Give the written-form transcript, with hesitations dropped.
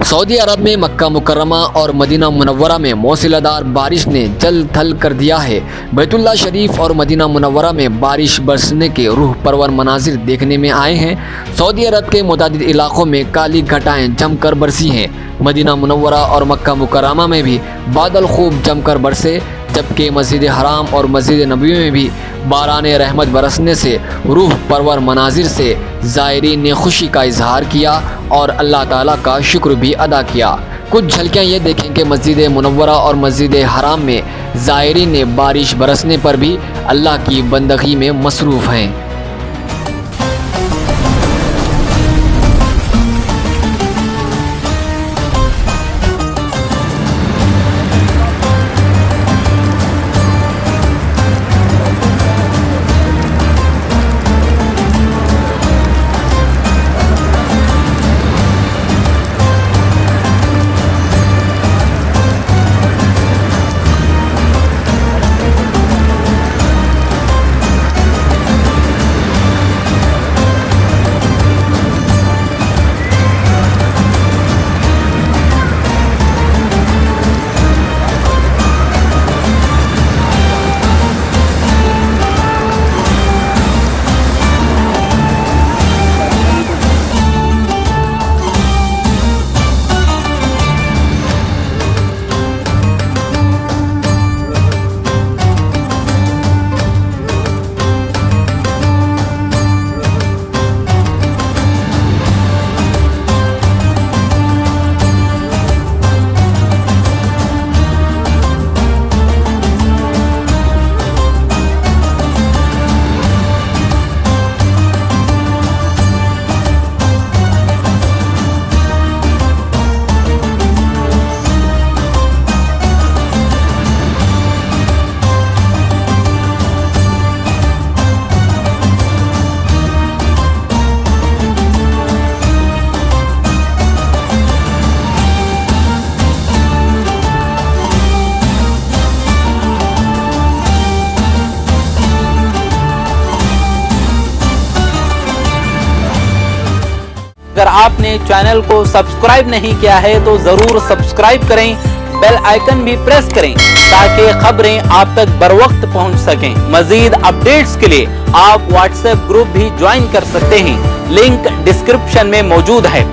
Saudi अरब में मक्का मुकर्रमा और Medina Munawwara में मौसलाधार बारिश ने जल थल कर दिया है। बैतुल्लाह शरीफ और मदीना मुनव्वरा में बारिश बरसने के रूह परवर मनाजिर देखने में आए हैं। सऊदी अरब के मुतादिद इलाकों में काली घटाएं जमकर बरसी हैं। मदीना मुनव्वरा और मक्का मुकर्रमा में भी बादल खूब जमकर बरसे, जबकि मस्जिद हराम और मस्जिद नबी में भी बारान रहमत बरसने से रूह परवर मनाजिर से ज़ायरीन ने खुशी का इजहार किया और अल्लाह ताला का शुक्र भी अदा किया। कुछ झलकियाँ ये देखें कि मस्जिद मुनव्वरा और मस्जिद हराम में ज़ायरीन ने बारिश बरसने पर भी अल्लाह की बंदगी में मसरूफ़ हैं। अगर आपने चैनल को सब्सक्राइब नहीं किया है तो जरूर सब्सक्राइब करें, बेल आइकन भी प्रेस करें ताकि खबरें आप तक बर वक्त पहुंच सकें। मजीद अपडेट्स के लिए आप व्हाट्सएप ग्रुप भी ज्वाइन कर सकते हैं, लिंक डिस्क्रिप्शन में मौजूद है।